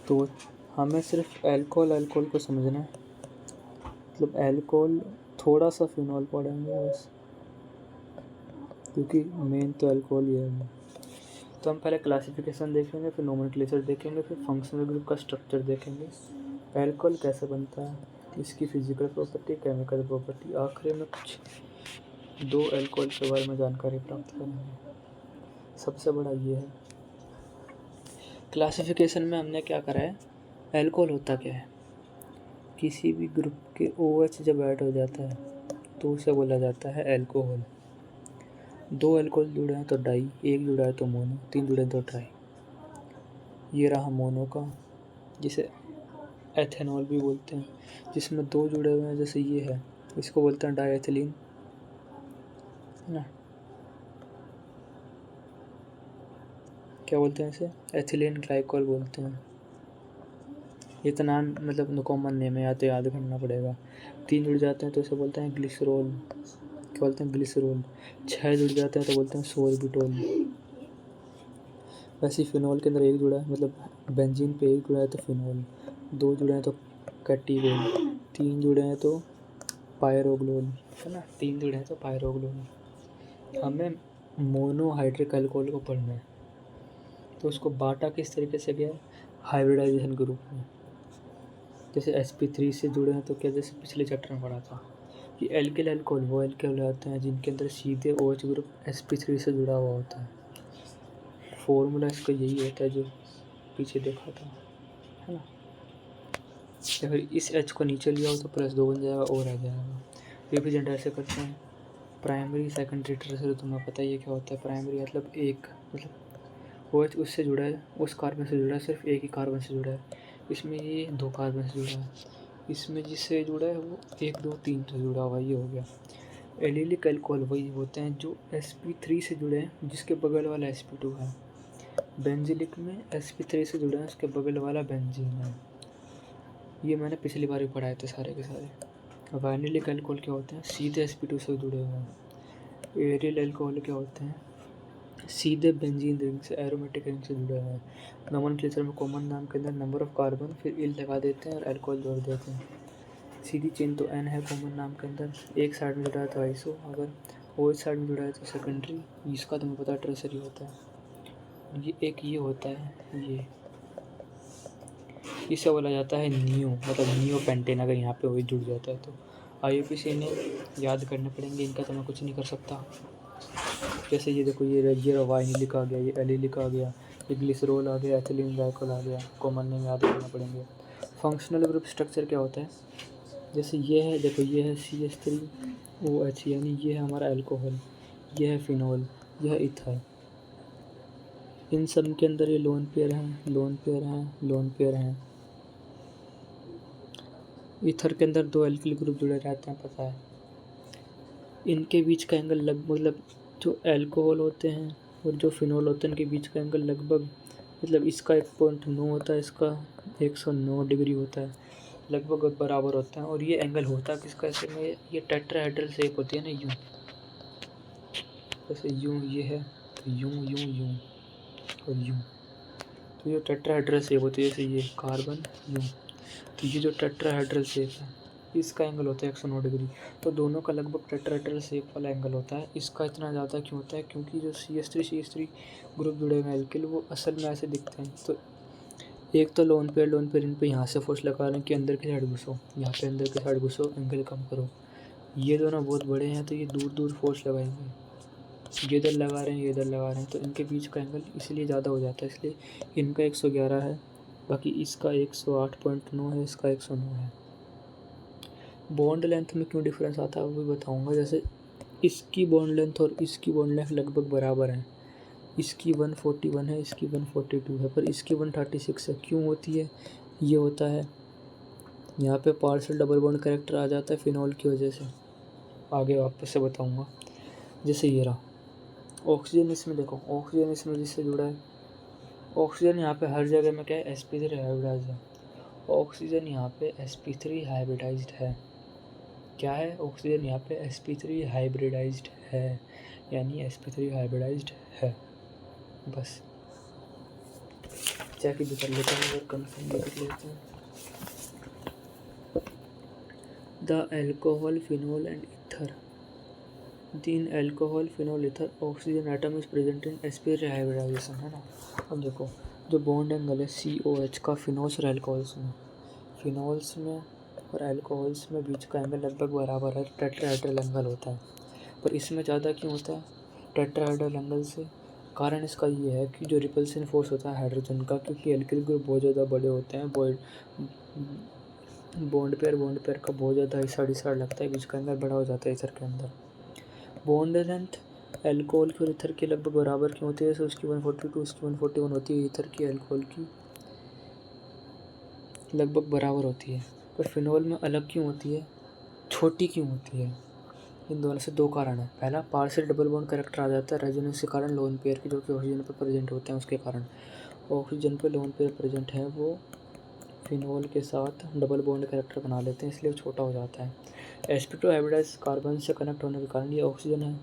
तो हमें सिर्फ अल्कोहल को समझना है, मतलब अल्कोहल थोड़ा सा फिनॉल पढ़ेंगे बस, क्योंकि मेन तो अल्कोहल ही है। तो हम पहले क्लासिफिकेशन देखेंगे, फिर नोमेनक्लेचर देखेंगे, फिर फंक्शनल ग्रुप का स्ट्रक्चर देखेंगे, अल्कोहल कैसे बनता है, इसकी फिजिकल प्रॉपर्टी, केमिकल प्रॉपर्टी, आखिरी में कुछ 2 अल्कोहल के बारे में जानकारी प्राप्त करेंगे। सबसे बड़ा ये है, क्लासिफिकेशन में हमने क्या करा है, अल्कोहल होता क्या है, किसी भी ग्रुप के OH जब ऐड हो जाता है तो उसे बोला जाता है अल्कोहल। 2 अल्कोहल जुड़े हैं तो डाई, 1 जुड़ा है तो मोनो, 3 जुड़े हैं तो ट्राई। ये रहा मोनो का, जिसे एथेनॉल भी बोलते हैं, जिसमें 2 जुड़े हुए हैं, जैसे ये है, इसको बोलते हैं डाईएथिलीन, है ना, क्या बोलते हैं इसे, एथिलीन ग्लाइकोल बोलते हैं। इतना मतलब कॉमन नेम है, या तो याद करना पड़ेगा। 3 जुड़ जाते हैं तो इसे बोलते हैं ग्लिसरॉल, क्या बोलते हैं, ग्लिसरॉल। 6 जुड़ जाते हैं तो बोलते हैं सोर्बिटॉल। वैसे फिनॉल के अंदर 1 जुड़ा है, मतलब बेंजीन पे 1 जुड़ा है तो फिनॉल, 2 जुड़े हैं तो कैटिगोल, 3 जुड़े हैं तो पायरोग्लोल, है ना, 3 जुड़े हैं तो पायरोग्लोल। हमें मोनोहाइड्रिक अल्कोहल को पढ़ना है, तो उसको बांटा किस तरीके से गया, हाइब्रिडाइजेशन के रूप में। जैसे sp3 से जुड़े हैं तो क्या, जैसे पिछले चैप्टर में पढ़ा था कि एल्किल अल्कोहल वो अल्कोहल होते हैं जिनके अंदर सीधे OH ग्रुप sp3 से जुड़ा हुआ होता है। फॉर्मूला इसका यही होता है जो पीछे देखा था, है ना। या फिर इस H को नीचे लिया हो तो +2 बन जाएगा और आ जाएगा। रिप्रेजेंट ऐसे करते हैं, प्राइमरी सेकेंडरी टर्शियरी, तुम्हें पता ही है क्या होता है। प्राइमरी मतलब एक, मतलब OH उससे जुड़ा है, उस कार्बन से जुड़ा है, सिर्फ एक ही कार्बन से जुड़ा है। इसमें ये 2 कार्बन से जुड़ा है, इसमें जिससे जुड़ा है वो 1 2 3 से जुड़ा हुआ, ये हो गया। एलिलिक अल्कोहल वही होते हैं जो sp3 से जुड़े हैं, जिसके बगल वाला sp2 है। बेंजिलिक में sp3 से जुड़े हैं, उसके बगल वाला बेंजीन है। ये मैंने पिछली बार भी पढ़ाए थे सारे के सारे। वाइनिलिक अल्कोहल क्या होते हैं, सीधे sp2 से जुड़े हुए हैं। एरियल अल्कोहल क्या होते हैं, सीधे बेंजीन रिंग से, एरोमेटिक रिंग से जुड़े हुए हैं। नोमेनक्लेचर में कॉमन नाम के अंदर नंबर ऑफ कार्बन, फिर इल लगा देते हैं और अल्कोहल जोड़ देते हैं। सीधी चेन तो N है कॉमन नाम के अंदर, एक साइड में जुड़ा है तो आइसो, अगर OH साइड में जुड़ा है तो सेकेंडरी, इसका तुम्हें पता टर्सरी होता है। ये एक ये होता है, ये इसे बोला जाता है नियो, मतलब नियो पेंटेन, अगर यहाँ पे OH जुड़ जाता है तो। IUPAC ने याद करने पड़ेंगे, इनका तो मैं कुछ नहीं कर सकता। जैसे ये देखो, ये वाइनिलिक आ गया, ये एलिलिक आ गया, ये ग्लिसरॉल आ गया, एथिलीन ग्लाइकोल आ गया, कॉमन नेम याद करना पड़ेंगे। फंक्शनल ग्रुप स्ट्रक्चर क्या होता है, जैसे ये है, देखो ये है CH3OH, यानी ये है हमारा अल्कोहल, ये है फिनॉल, यह है इथाइल। इन सब के अंदर ये लोन पेयर हैं, लोन पेयर हैं, लोन पेयर हैं। ईथर के अंदर 2 एल्किल ग्रुप जुड़े रहते हैं, पता है। इनके बीच का एंगल लगभग, मतलब जो अल्कोहल होते हैं और जो फिनॉल होते हैं, इनके बीच का एंगल लगभग, मतलब इसका 1.9 होता है, इसका 109 डिग्री होता है, लगभग बराबर होता है। और ये एंगल होता है किसका, ऐसे में ये टेट्राहेड्रल शेप होती है ना, यूँ, जैसे यूँ ये है, तो यूँ यूँ यूँ और यूँ, तो ये टेट्राहेड्रल शेप होती है, जैसे ये कार्बन यूँ, तो ये जो टेट्राहेड्रल शेप है इसका एंगल होता है 109 डिग्री। तो दोनों का लगभग टेट्राहेड्रल शेप वाला एंगल होता है। इसका इतना ज़्यादा क्यों होता है, क्योंकि जो CH3 ग्रुप जुड़े हुए हैं एल्किल, वो असल में ऐसे दिखते हैं। तो एक तो लोन पेयर इन पे यहाँ से फोर्स लगा रहे हैं कि अंदर की साइड घुसो, यहाँ पे अंदर की साइड घुसो, एंगल कम करो। ये दोनों बहुत बड़े हैं तो ये दूर दूर फोर्स लगाएंगे, ये इधर लगा रहे हैं, ये इधर लगा रहे हैं, तो इनके बीच का एंगल इसलिए ज़्यादा हो जाता है, इसलिए इनका 111 है, बाकी इसका 108.9 है, इसका 109 है। बॉन्ड लेंथ में क्यों डिफरेंस आता है वो भी बताऊंगा। जैसे इसकी बॉन्ड लेंथ और इसकी बॉन्ड लेंथ लगभग बराबर है, इसकी 141 है, इसकी 142 है, पर इसकी 136 है। क्यों होती है, ये होता है यहाँ पे पार्शियल डबल बॉन्ड कैरेक्टर आ जाता है फिनॉल की वजह से, आगे वापस से बताऊंगा। जैसे ये रहा ऑक्सीजन, इसमें देखो ऑक्सीजन इसमें जिससे जुड़ा है, ऑक्सीजन यहाँ पे हर जगह में क्या है, sp3 हाइब्रिडाइज है। ऑक्सीजन यहाँ पे sp3 हाइब्रिडाइज्ड है, क्या है, ऑक्सीजन यहाँ पे sp3 हाइब्रिडाइज्ड है, यानी sp3 हाइब्रिडाइज्ड है, बस। चेक भी कर लेते हैं और कंफर्म भी कर लेते हैं। The alcohol phenol and ether then alcohol phenol ether oxygen atom is present in sp hybridization, है ना। अब देखो जो बॉन्ड एंगल है COH का फिनोल्स और एल्कोहल्स में, फिनोल्स में और एल्कोहल्स में बीच का एंगल लगभग बराबर है, टेट्राहेड्रल एंगल होता है। पर इसमें ज़्यादा क्यों होता है टेट्राहेड्रल एंगल से? कारण इसका ये है कि जो रिपल्सन फोर्स होता है हाइड्रोजन का, क्योंकि एल्किल ग्रुप बहुत ज़्यादा बड़े होते हैं, बॉन्ड पेयर का बहुत ज़्यादा इसाड़ लगता है, बीच का एंगल बड़ा हो जाता है ईथर के अंदर। बॉन्ड लेंथ एल्कोहल की और ईथर की लगभग बराबर क्यों होती है? उसकी 142 उसकी 141 होती है, ईथर की एल्कोहल की लगभग बराबर होती है। पर फिनोल में अलग क्यों होती है, छोटी क्यों होती है? इन दोनों से दो कारण है। पहला, पार्शियल डबल बॉन्ड कैरेक्टर आ जाता है रेजोनेंस के कारण लोन पेयर की, जो कि ऑक्सीजन पर प्रेजेंट होते हैं उसके कारण। ऑक्सीजन पर लोन पेयर प्रेजेंट है, वो फिनोल के साथ डबल बॉन्ड कैरेक्टर बना लेते हैं, इसलिए वो छोटा हो जाता है। sp2 हाइब्रिडाइज कार्बन से कनेक्ट होने के कारण ये ऑक्सीजन है,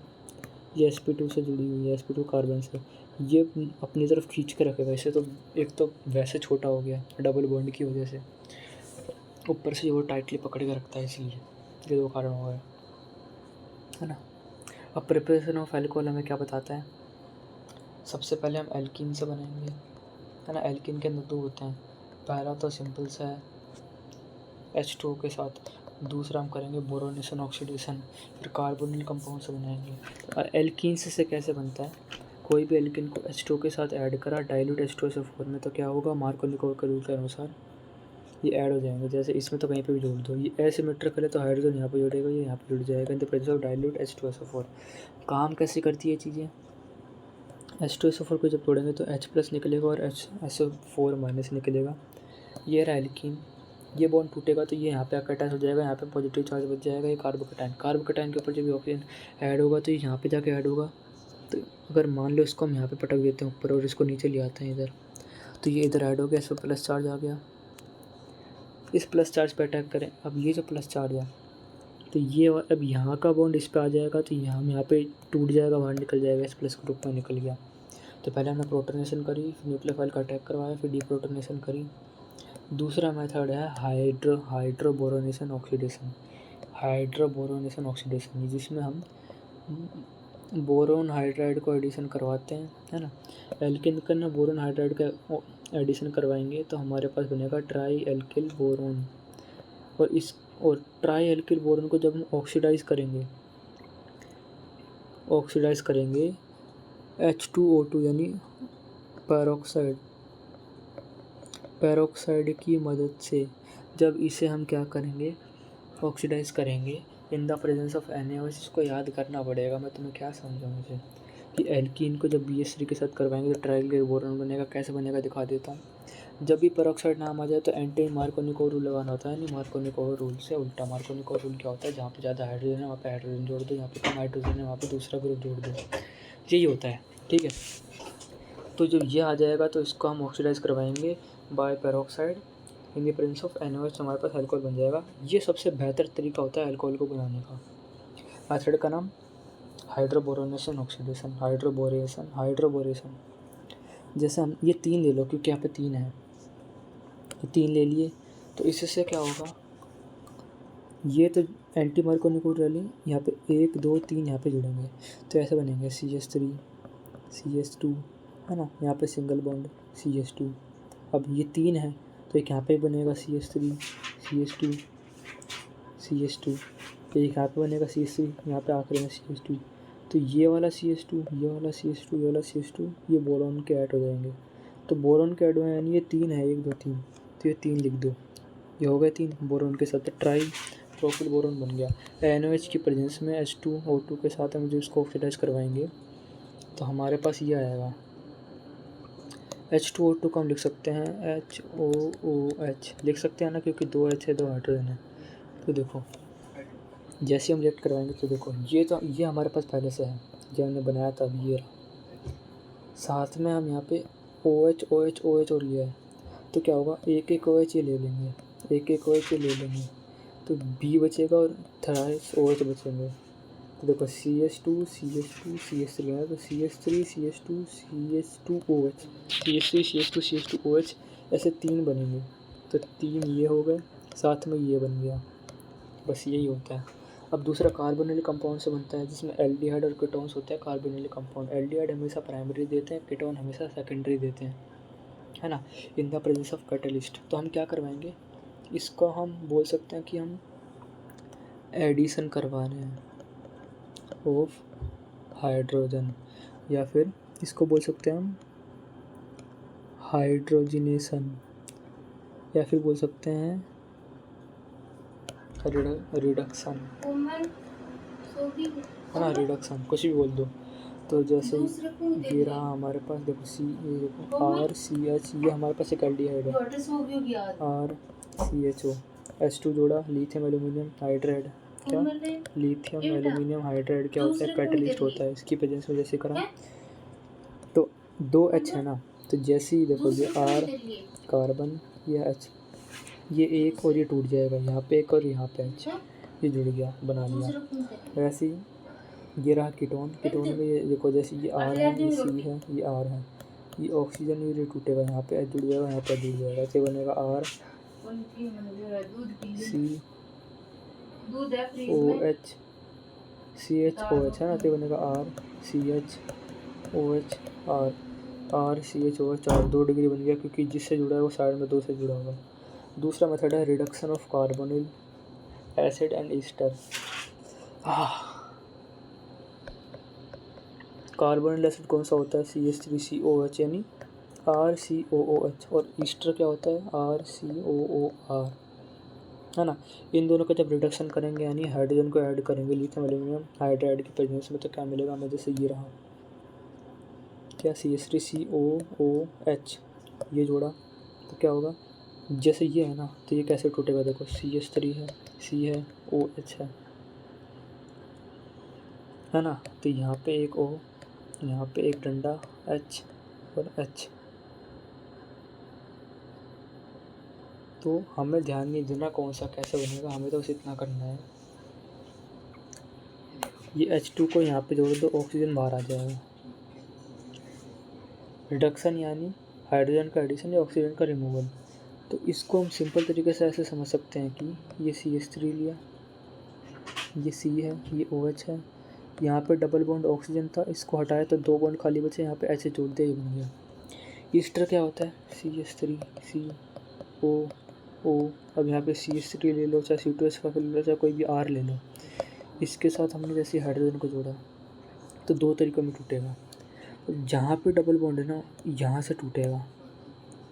ये sp2 से जुड़ी हुई है, sp2 कार्बन से, ये अपनी तरफ खींच के रखेगा इसे। तो एक तो वैसे छोटा हो गया डबल बॉन्ड की वजह से, ऊपर से वो टाइटली पकड़ के रखता है, इसलिए ये दो कारण हो गए, है ना। अब प्रिपरेशन ऑफ एल्कोहल हमें क्या बताता है? सबसे पहले हम एल्कीन से बनाएंगे, है ना। एल्कीन के अंदर दो होते हैं, पहला तो सिंपल सा है H2O के साथ, दूसरा हम करेंगे बोरोनेशन ऑक्सीडेशन, फिर कार्बोनिल कंपाउंड से बनाएंगे। और एल्कीन से कैसे बनता है? कोई भी एल्कीन को H2O के साथ ऐड करा डाइल्यूट H2SO4 में, तो क्या होगा, मार्कोनिकोव के रूल के अनुसार ये ऐड हो जाएंगे। जैसे इसमें तो कहीं पे भी जोड़ दो, ये एसिमेट्रिकल है तो हाइड्रोजन यहाँ पे जुड़ेगा, ये यहाँ पे जुड़ जाएगा इन the presence of dilute H2SO4। काम कैसे करती है चीज़ें? H2SO4 को जब तोड़ेंगे तो H+ निकलेगा और SO4- निकलेगा। ये रहा एल्कीन, ये बॉन्ड टूटेगा तो ये यहाँ पे अटैच हो जाएगा, यहाँ पे पॉजिटिव चार्ज बच जाएगा, ये कार्बोकैटायन के ऊपर जब ऑक्सीजन ऐड होगा तो ये यहाँ पे जाके ऐड होगा। तो अगर मान लो इसको हम यहाँ पे पटक देते हैं ऊपर और इसको नीचे ले आते हैं इधर, तो ये इधर ऐड हो गया, इस पर प्लस चार्ज आ गया, इस प्लस चार्ज पे अटैक करें। अब ये जो प्लस चार्ज है तो ये अब यहाँ का बॉन्ड इस पे आ जाएगा, तो यहाँ पे टूट जाएगा, बाहर निकल जाएगा, इस प्लस ग्रुप में निकल गया। तो पहले हमने प्रोटोनेशन करी, फिर न्यूक्लियोफाइल का अटैक करवाया, फिर डीप्रोटोनेशन करी। दूसरा मेथड है हाइड्रोबोरोनेशन ऑक्सीडेशन, जिसमें हम बोरोन हाइड्राइड को एडिशन करवाते हैं, है ना। एल्किन के अंदर बोरोन हाइड्राइड का एडिशन करवाएंगे तो हमारे पास बनेगा ट्राई एल्किल बोरोन। और ट्राई एल्किल बोरोन को जब हम ऑक्सीडाइज करेंगे H2O2 यानी पेरोक्साइड की मदद से, जब इसे हम क्या करेंगे, ऑक्सीडाइज करेंगे इन द प्रेजेंस ऑफ NaOH। इसको याद करना पड़ेगा, मैं तुम्हें क्या समझाऊँ इसे, कि एल्कीन को जब BH3 के साथ करवाएंगे तो ट्राइएल बोरोन बनेगा। कैसे बनेगा दिखा देता हूँ। जब भी पेरोक्साइड नाम आ जाए तो एंटी मार्कोनिकोव रूल लगाना होता है, नहीं मार्कोनिकोव रूल से उल्टा। मार्कोनिकोव रूल क्या होता है, जहाँ पे ज़्यादा हाइड्रोजन है वहाँ पे हाइड्रोजन जोड़ दो, जहाँ पे कम हाइड्रोजन है वहाँ पे दूसरा ग्रुप जोड़ दो, यही होता है, ठीक है। तो जब ये आ जाएगा तो इसको हम ऑक्सीडाइज करवाएंगे by peroxide in the presence of NaOH, हमारे पास अल्कोहल बन जाएगा। ये सबसे बेहतर तरीका होता है अल्कोहल को बनाने का। मेथड का नाम हाइड्रोबोरोनेशन ऑक्सीडेशन, हाइड्रोबोरेशन। जैसे हम ये 3 ले लो, क्योंकि यहाँ पे 3 है, ये 3 ले लिए, तो इससे क्या होगा, ये तो एंटी मार्कोनिकोव रैली, यहाँ पे 1 2 3 यहाँ पे जुड़ेंगे तो ऐसे बनेंगे CH3 CH2, है ना। यहाँ पे सिंगल बॉन्ड CH2। अब ये 3 है तो एक यहाँ पे बनेगा CH3 CH2 CH2, एक यहाँ पे बनेगा CH3, यहाँ पे आखिरी में CH2। तो ये वाला CH2, ये वाला CH2, ये वाला CH2, ये बोरोन के ऐड हो जाएंगे। तो बोरोन के ऐड हो यानी ये 3 है, 1 2 3, तो ये 3 लिख दो, ये हो गए 3 बोरोन के साथ ट्राई प्रोपिल बोरोन बन गया। NaOH की प्रेजेंस में H2O2 के साथ हम जो इसको ऑक्सीडाइज करवाएंगे तो हमारे पास ये आएगा। H2O2 को हम लिख सकते हैं HOOH लिख सकते हैं ना, क्योंकि 2 H है 2 हाइड्रोजन है। तो देखो जैसे हम रिएक्ट करवाएंगे तो देखो ये हमारे पास पहले से है, जो हमने बनाया था अभी, ये रहा। साथ में हम यहाँ पे OH और ये है, तो क्या होगा, एक OH ये ले लेंगे, एक OH ये ले लेंगे, तो B बचेगा और थ्राइस OH बचेंगे। तो देखो CH2 CH2 CH3 है, तो CH3 CH2 CH2OH, CH3 CH2 CH2OH, ऐसे 3 बनेंगे। तो 3 ये हो गए, साथ में ये बन गया, बस यही होता है। अब दूसरा कार्बोनिल कंपाउंड से बनता है, जिसमें एल्डिहाइड और कीटोन्स होते हैं। कार्बोनिल कंपाउंड, एल्डिहाइड हमेशा प्राइमरी देते हैं, कीटोन हमेशा सेकेंडरी देते हैं, है ना, इन द प्रेजेंस ऑफ कैटलिस्ट। तो हम क्या करवाएंगे, इसको हम बोल सकते हैं कि हम एडिशन करवा रहे हैं ऑफ हाइड्रोजन, या फिर इसको बोल सकते हैं हम हाइड्रोजिनेशन, या फिर बोल सकते हैं रिडक्शन, है ना, रिडक्शन, कुछ भी बोल दो। तो जैसे ये रहा हमारे पास, देखो सी, ये देखो RCH, ये हमारे पास एक एल्डिहाइड है, RCHO, H2 जोड़ा, लिथियम एल्यूमिनियम हाइड्राइड, क्या लिथियम एल्यूमिनियम हाइड्राइड क्या होता है, कैटलिस्ट होता है। इसकी प्रेजेंस में जैसे करा तो 2 H है ना, तो जैसे ही देखो ये R कार्बन, ये H, ये एक और ये टूट जाएगा, यहाँ पे एक और यहाँ पे H, ये जुड़ गया, बना लिया। वैसे ही ये रहा कीटोन, कीटोन में ये देखो, जैसे ये R है, ये C है, ये R है, ये ऑक्सीजन ये टूटेगा, यहाँ पे H जुड़ जाएगा, यहाँ पे जुड़ जाएगा, ऐसे बनेगा RCOH CHOH, है ना, तो बनेगा RCHOH RCHOH, 2 डिग्री बन गया, क्योंकि जिससे जुड़ा है वो साइड में 2 से जुड़ा होगा। दूसरा मेथड है reduction of carbonyl acid and Easter. Carbonyl acid कौन सा होता है, CH3COH यानी RCOOH, और ईस्टर क्या होता है, RCOOR, है ना। इन दोनों का जब रिडक्शन करेंगे यानी हाइड्रोजन को ऐड करेंगे लिथियम एल्यूमिनियम हाइड्राइड की प्रेजेंस में, तो क्या मिलेगा हमें, जैसे ये रहा, क्या CH3COOH, ये जोड़ा तो क्या होगा, जैसे ये है ना, तो ये कैसे टूटेगा, देखो CH3 है, C है, OH है ना, तो यहाँ पे एक O, यहाँ पे एक डंडा H और H। तो हमें ध्यान नहीं देना कौन सा कैसे बनेगा, हमें तो बस इतना करना है, ये H2 को यहाँ पे जोड़ दो, ऑक्सीजन बाहर आ जाएगा। रिडक्शन यानी हाइड्रोजन का एडिशन या ऑक्सीजन का रिमूवल। तो इसको हम सिंपल तरीके से ऐसे समझ सकते हैं कि ये CH3 लिया, ये C है, ये OH है, यहाँ पे डबल बॉन्ड ऑक्सीजन था, इसको हटाया तो 2 बॉन्ड खाली बचे, यहाँ पे H जोड़ दिया, ये बन गया। ईस्टर क्या होता है, CH3 COO, अब यहाँ पे CH3 ले लो, चाहे C2H5 ले लो, चाहे कोई भी R ले लो, इसके साथ हमने जैसे हाइड्रोजन को जोड़ा तो 2 तरीक़ों में टूटेगा। जहाँ पे डबल बॉन्ड है ना, यहाँ से टूटेगा,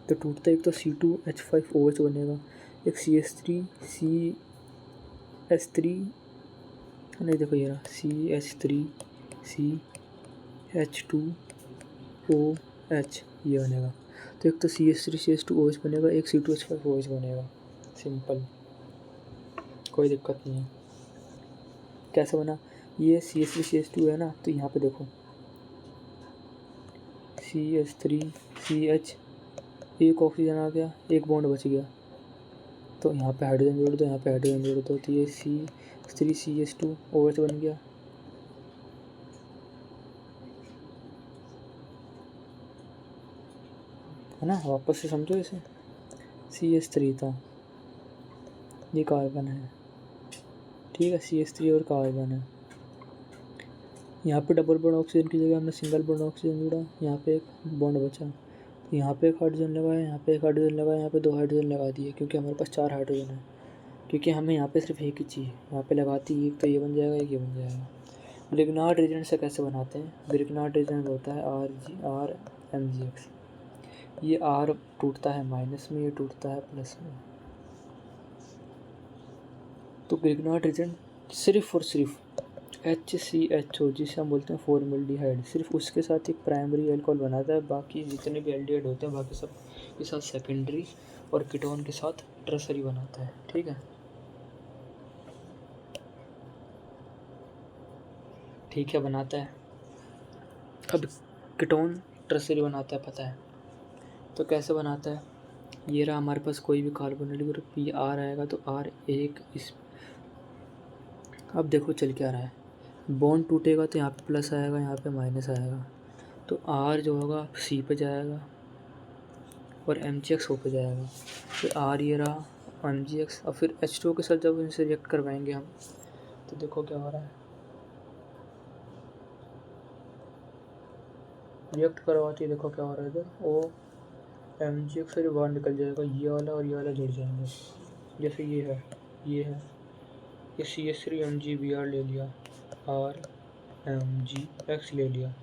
तो टूटता एक तो C2H5OH बनेगा, एक CH3 नहीं, देखो ये रहा CH3CH2OH, ये बनेगा। तो एक तो CH3CH2OH बनेगा, एक C2H5OH बनेगा, सिंपल, कोई दिक्कत नहीं है। कैसे बना, ये CH3CH2 है ना, तो यहाँ पे देखो CH3CH, एक ऑक्सीजन आ गया, एक बॉन्ड बच गया, तो यहाँ पे हाइड्रोजन जोड़ दो, यहाँ पे हाइड्रोजन जोड़ दो, तो ये C3CH2OH बन गया। है ना, वापस से समझो इसे, CH3 था, ये कार्बन है, ठीक है, CH3 और कार्बन है, यहाँ पे डबल बॉन्ड ऑक्सीजन की जगह हमने सिंगल बॉन्ड ऑक्सीजन जोड़ा, यहाँ पे एक बॉन्ड बचा, यहाँ पे एक हाइड्रोजन लगाया, यहाँ पे एक हाइड्रोजन लगाया, यहाँ पे 2 हाइड्रोजन लगा दिए, क्योंकि हमारे पास 4 हाइड्रोजन है, क्योंकि हमें यहाँ पे सिर्फ एक ही चाहिए, यहाँ पे लगाती एक तो ये बन जाएगा, एक ये बन जाएगा। लिग्नार्ड रीजेंट से कैसे बनाते हैं, लिग्नार्ड रीजेंट होता है RMgX, ये R टूटता है माइनस में, ये टूटता है प्लस में। तो लिग्नार्ड रीजेंट सिर्फ और सिर्फ HCHO, जिसे हम बोलते हैं फॉर्मल्डिहाइड, सिर्फ उसके साथ एक प्राइमरी अल्कोहल बनाता है, बाकी जितने भी एल्डिहाइड होते हैं बाकी सब के साथ सेकेंडरी, और कीटोन के साथ टर्सरी बनाता है, ठीक है, ठीक है, बनाता है। अब कीटोन टर्सरी बनाता है, पता है, तो कैसे बनाता है, ये रहा हमारे पास कोई भी कार्बोनिल ग्रुप, ये R आएगा तो R एक इस, अब देखो चल क्या रहा है, बॉन्ड टूटेगा तो यहाँ पे प्लस आएगा, यहाँ पे माइनस आएगा, तो आर जो होगा सी पे जाएगा और एम जी एक्स ओ पे जाएगा। फिर आर ये रहा एम जी एक्स, और फिर एच टू के साथ जब इनसे रिएक्ट करवाएंगे हम तो देखो क्या हो रहा है। रिएक्ट करवाते ही देखो क्या हो रहा है, इधर ओ एम जी एक्स से जो बाहर निकल जाएगा, ये वाला और ये वाला जुड़ जाएंगे। जैसे ये है ये C S three M G B R ले लिया, आर एम जी एक्स ले लिया,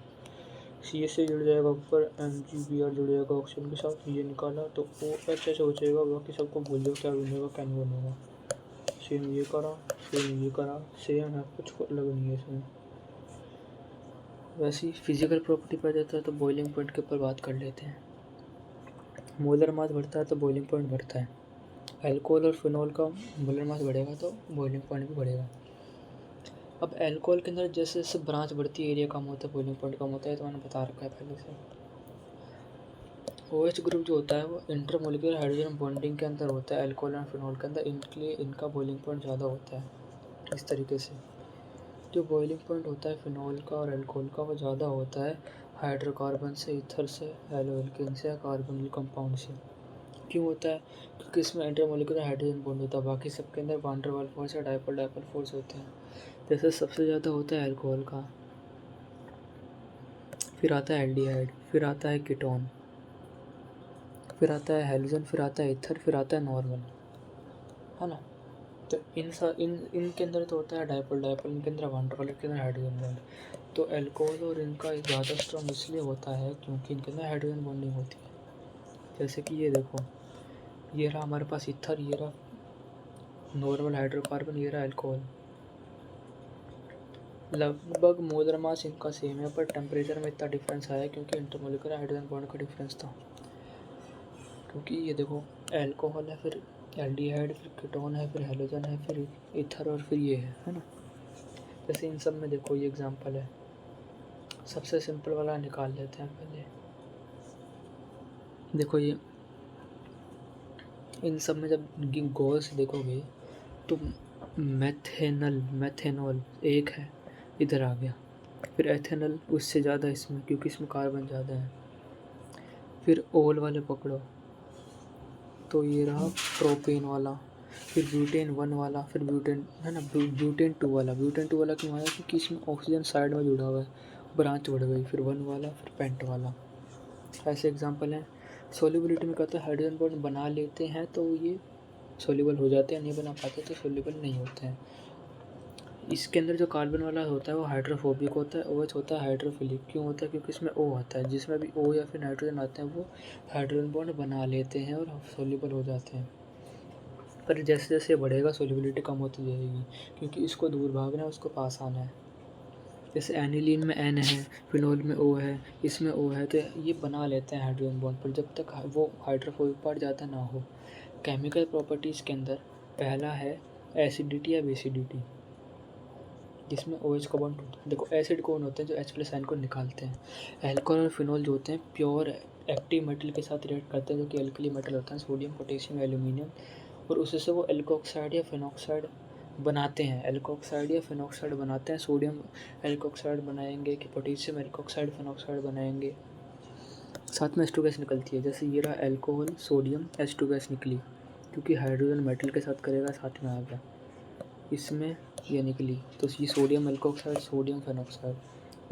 सी एस से जुड़ जाएगा ऊपर, एम जी बी आर जुड़ जाएगा ऑक्सीजन के साथ, ये निकाला तो ओ एच ऐसे हो जाएगा। बाकी सबको भूल जाओ क्या बनेगा क्या नहीं बनेगा। सेम ये करा, सेम ये करा, सेम है, कुछ अलग नहीं है इसमें। वैसे ही फिजिकल प्रॉपर्टी पर जाता है तो बॉइलिंग पॉइंट के ऊपर बात कर लेते हैं। मोलर मास बढ़ता है तो बॉइलिंग पॉइंट बढ़ता है। अल्कोहल और फिनॉल का मोलर मास बढ़ेगा तो बॉइलिंग पॉइंट भी बढ़ेगा। अब अल्कोहल के अंदर जैसे जैसे ब्रांच बढ़ती है, एरिया कम होता है, बॉइलिंग पॉइंट कम होता है, तो मैंने बता रखा है पहले से। OH ग्रुप जो होता है वो इंटरमोलिकुलर हाइड्रोजन बॉन्डिंग के अंदर होता है अल्कोहल और फिनॉल के अंदर, इनके लिए इनका बॉइलिंग पॉइंट ज़्यादा होता है। इस तरीके से जो बॉइलिंग पॉइंट होता है फिनॉल का और अल्कोहल का वो ज़्यादा होता है हाइड्रोकार्बन से, ईथर से, एल्कोहल से, कार्बोनिल कंपाउंड से। क्यों होता है? क्योंकि इसमें इंटरमोलिकुलर हाइड्रोजन बॉन्ड होता है, बाकी सबके अंदर वान डेर वाल्स फोर्स या डायपोल फोर्स होते हैं। जैसे सबसे ज़्यादा होता है अल्कोहल का, फिर आता है एल्डिहाइड, फिर आता है कीटोन, फिर आता है हेलोजन, फिर आता है ईथर, फिर आता है नॉर्मल, है ना। तो इनके अंदर तो होता है डायपोल, इनके अंदर वान डेर वाल्स, इनके अंदर हाइड्रोजन बॉन्ड। तो अल्कोहल और इनका ज़्यादा स्ट्रॉन्ग इसलिए होता है क्योंकि इनके अंदर हाइड्रोजन बॉन्डिंग होती है। जैसे कि ये देखो, ये रहा हमारे पास ईथर, ये रहा नॉर्मल हाइड्रोकार्बन, ये रहा अल्कोहल। लगभग मोलर मास इनका सेम है, पर टेम्परेचर में इतना डिफरेंस आया क्योंकि इंटरमोलिकुलर हाइड्रोजन बॉन्ड का डिफरेंस था। क्योंकि ये देखो अल्कोहल है, फिर एल्डिहाइड, फिर कीटोन है, फिर हेलोजन है, फिर ईथर, और फिर ये है ना। जैसे इन सब में देखो ये एग्जांपल है, सबसे सिंपल वाला निकाल लेते हैं पहले। देखो ये इन सब में जब गौर से देखोगे तो मैथेनॉल एक है, इधर आ गया, फिर एथेनॉल उससे ज़्यादा इसमें क्योंकि इसमें कार्बन ज़्यादा है। फिर ओल वाले पकड़ो तो ये रहा प्रोपेन वाला, फिर ब्यूटेन 1 वाला, फिर ब्यूटेन है ना, ब्यूटेन 2 वाला। ब्यूटेन 2 वाला क्यों आया? क्योंकि इसमें ऑक्सीजन साइड में जुड़ा हुआ है, ब्रांच बढ़ गई, फिर 1 वाला, फिर पेंट वाला। ऐसे एग्जांपल हैं। सोल्यूबिलिटी में कहते हैं हाइड्रोजन बॉन्ड बना लेते हैं तो ये सोल्यूबल हो जाते हैं, नहीं बना पाते तो सोल्यूबल नहीं होते हैं। इसके अंदर जो कार्बन वाला होता है वो हाइड्रोफोबिक होता है, OH होता है हाइड्रोफिलिक। क्यों होता है? क्योंकि इसमें O होता है, जिसमें भी O या फिर नाइट्रोजन आते हैं वो हाइड्रोजन बॉन्ड बना लेते हैं और सोल्यूबल हो जाते हैं। पर जैसे जैसे बढ़ेगा सोल्यूबिलिटी कम होती जाएगी, क्योंकि इसको दूर भागना है, उसको पास आना है। जैसे एनिलीन में N है, फिनॉल में O है, इसमें O है, तो ये बना लेते हैं हाइड्रोजन बॉन्ड, पर जब तक वो हाइड्रोफोबिक पार्ट ज़्यादा ना हो। केमिकल प्रॉपर्टीज़ के अंदर पहला है एसिडिटी या बेसिडिटी, जिसमें OH का बॉन्ड टूटता है। देखो एसिड कौन होते हैं? जो H+ आयन को निकालते हैं। अल्कोहल और फिनॉल जो होते हैं प्योर एक्टिव मेटल के साथ रिएक्ट करते हैं, जो कि अल्कली मेटल होता है, सोडियम, पोटेशियम, एल्यूमिनियम, और उससे वो एल्कोक्साइड या फिनॉक्साइड बनाते हैं। एल्कोक्साइड या फिनॉक्साइड बनाते हैं, सोडियम एल्कोक्साइड बनाएंगे कि पोटेशियम एल्कोक्साइड फिनॉक्साइड बनाएंगे। साथ में H2 गैस निकलती है। जैसे ये रहा अल्कोहल, सोडियम, H2 गैस निकली क्योंकि हाइड्रोजन मेटल के साथ करेगा, साथ में आ गया, इसमें ये निकली, तो ये सोडियम एल्कोक्साइड, सोडियम फिनॉक्साइड,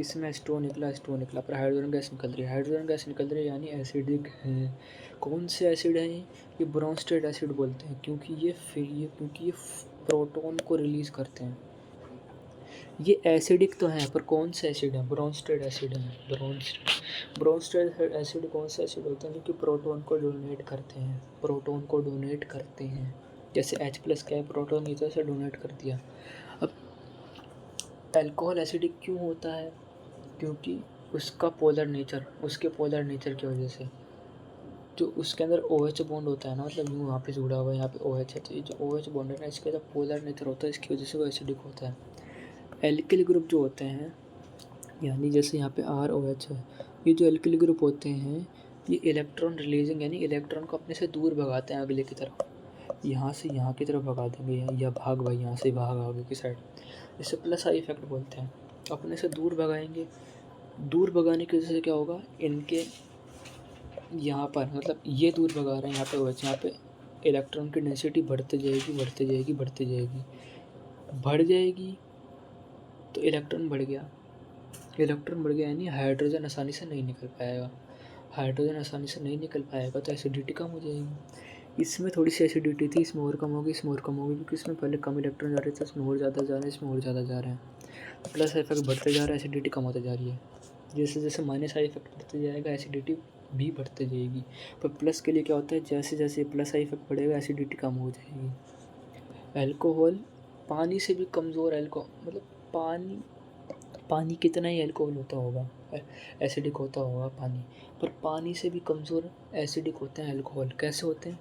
इसमें H2O निकला, पर हाइड्रोजन गैस निकल रही है। हाइड्रोजन गैस निकल रही है यानी एसिडिक है। कौन से एसिड हैं ये ब्रोंस्टेड एसिड बोलते हैं, क्योंकि ये प्रोटॉन को रिलीज़ करते हैं। ये एसिडिक तो हैं, पर कौन से एसिड हैं? ब्रोंस्टेड एसिड हैं। ब्रोंस्टेड एसिड कौन से एसिड होते हैं? जो कि प्रोटॉन को डोनेट करते हैं। जैसे H+ का है, प्रोटॉन इधर से डोनेट कर दिया। अब अल्कोहल एसिडिक क्यों होता है? क्योंकि उसके पोलर नेचर की वजह से, जो उसके अंदर OH बॉन्ड होता है ना, मतलब यूँ वहाँ पे जुड़ा हुआ है, यहाँ पे OH है, तो ये जो OH बॉन्ड है ना, इसके अंदर पोलर नेचर होता है, इसकी वजह से वो एसिडिक होता है। एल्किल ग्रुप जो होते हैं, यानी जैसे यहाँ पे ROH है, ये जो एल्किल ग्रुप होते हैं ये इलेक्ट्रॉन रिलीजिंग यानी इलेक्ट्रॉन को अपने से दूर भगाते हैं अगले की तरफ, यहाँ से यहाँ की तरफ भगा देंगे, या भाग भाई यहाँ से भाग आगे की साइड, इसे प्लस आई इफेक्ट बोलते हैं। अपने से दूर भगाएंगे। दूर भगाने की वजह से क्या होगा, इनके यहाँ पर मतलब ये दूर भगा रहे हैं यहाँ पे OH, यहाँ पे इलेक्ट्रॉन की डेंसिटी बढ़ते जाएगी बढ़ते जाएगी बढ़ते जाएगी, बढ़ जाएगी तो इलेक्ट्रॉन बढ़ गया। इलेक्ट्रॉन बढ़ गया यानी हाइड्रोजन आसानी से नहीं निकल पाएगा। हाइड्रोजन आसानी से नहीं निकल पाएगा तो एसिडिटी कम हो जाएगी। इसमें थोड़ी सी एसिडिटी थी, इसमें और कम होगी, इसमें और कम होगी, क्योंकि इसमें पहले कम इलेक्ट्रॉन जा रहे थे, इसमें और ज़्यादा जा रहे हैं, इसमें और ज़्यादा जा रहे हैं। प्लस इफेक्ट बढ़ते जा रहा है, एसिडिटी कम होते जा रही है। जैसे जैसे माइनस साइड इफेक्ट बढ़ते जाएगा एसिडिटी भी बढ़ते जाएगी। पर प्लस के लिए क्या होता है, जैसे जैसे प्लस साइड इफेक्ट बढ़ेगा एसिडिटी कम हो जाएगी। अल्कोहल पानी से भी कमज़ोर मतलब पानी कितना ही अल्कोहल होता होगा, एसिडिक होता होगा पानी, पर पानी से भी कमज़ोर एसिडिक होते हैं अल्कोहल। कैसे होते हैं,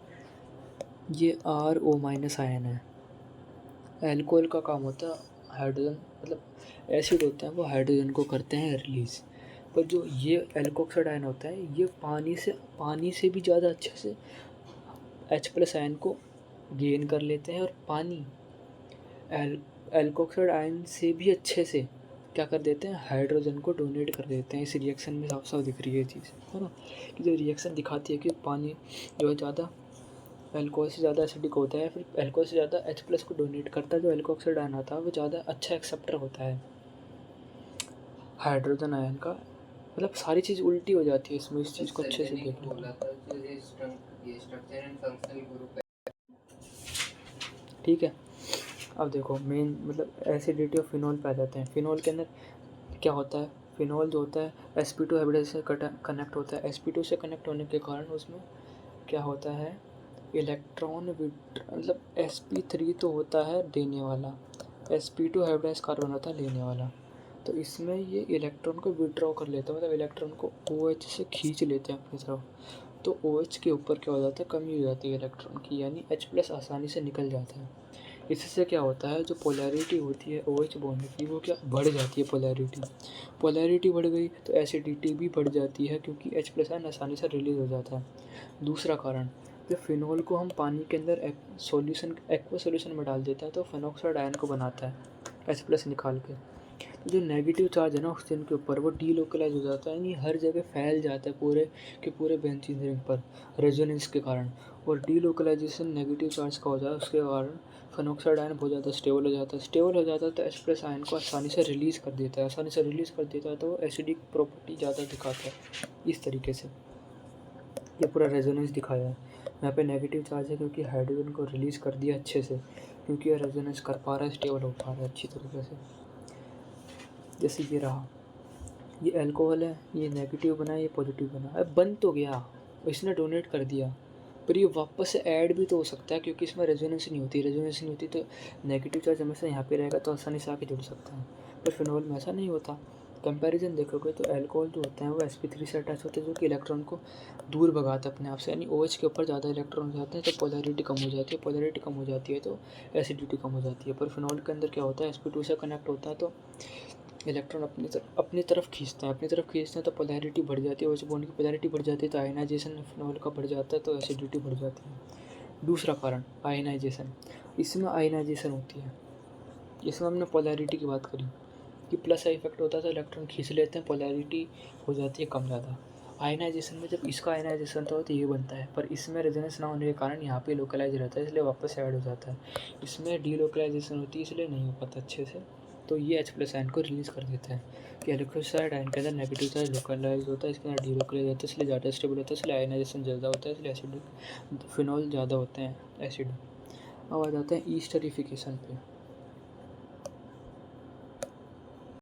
ये RO- आयन है। अल्कोहल का काम होता है हाइड्रोजन, मतलब एसिड होते हैं वो हाइड्रोजन को करते हैं रिलीज़, पर जो ये एल्कोक्साइड आयन होता है ये पानी से भी ज़्यादा अच्छे से H+ आयन को गेन कर लेते हैं, और पानी एल्कोक्साइड आयन से भी अच्छे से क्या कर देते हैं, हाइड्रोजन को डोनेट कर देते हैं। इस रिएक्शन में साफ साफ दिख रही है चीज़, है ना, कि जो रिएक्शन दिखाती है कि पानी जो है ज़्यादा अल्कोहल से ज़्यादा एसिडिक होता है, फिर अल्कोहल से ज़्यादा H+ को डोनेट करता है। जो एल्कोक्साइड आयन आता है वो ज़्यादा अच्छा एक्सेप्टर होता है हाइड्रोजन आयन का। मतलब सारी चीज़ उल्टी हो जाती है इसमें, इस चीज़ को अच्छे से देख लो। ठीक है, अब देखो मेन मतलब एसिडिटी और फिनॉल पे आ जाते हैं। फिनॉल के अंदर क्या होता है, फिनॉल जो होता है sp2 हाइब्रिड से कनेक्ट होता है। sp2 से कनेक्ट होने के कारण उसमें क्या होता है, इलेक्ट्रॉन मतलब sp3 तो होता है देने वाला, sp2 हाइब्रिडाइज कार्बन होता है लेने वाला। तो इसमें ये इलेक्ट्रॉन को विड्रॉ कर लेता है, मतलब इलेक्ट्रॉन को OH से खींच लेते हैं अपनी तरफ। तो OH के ऊपर क्या हो जाता है, कमी हो जाती है इलेक्ट्रॉन की, यानी H+ आसानी से निकल जाता है। इससे क्या होता है, जो पोलैरिटी होती है OH बॉन्ड की वो क्या बढ़ जाती है, पोलैरिटी बढ़ गई तो एसिडिटी भी बढ़ जाती है, क्योंकि H+ आयन आसानी से रिलीज हो जाता है। दूसरा कारण, जब फिनॉल को हम पानी के अंदर एक्वा सोल्यूशन में डाल देते हैं तो फिनॉक्साइड आयन को बनाता है H+ निकाल के। तो जो नेगेटिव चार्ज है ना ऑक्सीजन के ऊपर वो डीलोकलाइज हो जाता है, यानी हर जगह फैल जाता है पूरे के पूरे बेंजीन रिंग पर रेजोनेंस के कारण। और डीलोकलाइजेशन नेगेटिव चार्ज का हो जाए उसके कारण फिनॉक्साइड आयन बहुत ज़्यादा स्टेबल हो जाता है तो H+ आयन को आसानी से रिलीज़ कर देता है, तो वो एसिडिक प्रॉपर्टी ज़्यादा दिखाता है। इस तरीके से ये पूरा रेजोनेंस दिखाया है। यहाँ पे नेगेटिव चार्ज है क्योंकि हाइड्रोजन को रिलीज़ कर दिया अच्छे से, क्योंकि ये रेजोनेंस कर पा रहा है, स्टेबल हो पा रहा है अच्छी तरीके से। जैसे ये रहा, ये अल्कोहल है, ये नेगेटिव बना, ये पॉजिटिव बना। अब बन तो गया, इसने डोनेट कर दिया, पर ये वापस से ऐड भी तो हो सकता है, क्योंकि इसमें रेजोनेंस नहीं होती तो नेगेटिव चार्ज हमेशा यहाँ पे रहेगा तो आसानी से आके जुड़ सकता है। पर फिनॉल में ऐसा नहीं होता। कंपैरिजन देखोगे तो अल्कोहल जो होते हैं वो sp3 से अटैच होते हैं, जो कि इलेक्ट्रॉन को दूर भगाता है अपने आप से, यानी OH के ऊपर ज़्यादा इलेक्ट्रॉन हो जाते हैं तो पोलैरिटी कम हो जाती है तो एसिडिटी कम हो जाती है। पर फिनॉल के अंदर क्या होता है, sp2 से कनेक्ट होता है तो इलेक्ट्रॉन अपनी तरफ खींचते हैं तो पोलैरिटी बढ़ जाती है, OH बॉन्ड की पोलैरिटी बढ़ जाती है तो आयनाइजेशन फिनॉल का बढ़ जाता है तो एसिडिटी बढ़ जाती है। दूसरा कारण आयनाइजेशन, इसमें आयनाइजेशन होती है। इसमें हमने पोलैरिटी की बात करी कि प्लस इफेक्ट होता है तो इलेक्ट्रॉन खींच लेते हैं, पोलैरिटी हो जाती है कम ज़्यादा। आयनाइजेशन में जब इसका आयनाइजेशन होता है तो ये बनता है, पर इसमें रेजोनेंस ना होने के कारण यहाँ पे लोकलाइज रहता है, इसलिए वापस ऐड हो जाता है। इसमें डीलोकलाइजेशन होती है इसलिए नहीं हो पाता अच्छे से, तो ये H+ आयन को रिलीज़ कर देता है। कि एल्कोक्साइड आयन के अंदर नेगेटिव चार्ज लोकलाइज होता है, इसके अंदर डीलोकलाइज होता है, इसलिए ज़्यादा स्टेबल होता है, इसलिए आयनाइजेशन ज़्यादा होता है, इसलिए एसिडिक फिनॉल ज़्यादा होते हैं एसिड। अब आ जाते हैं ईस्टरिफिकेशन पे।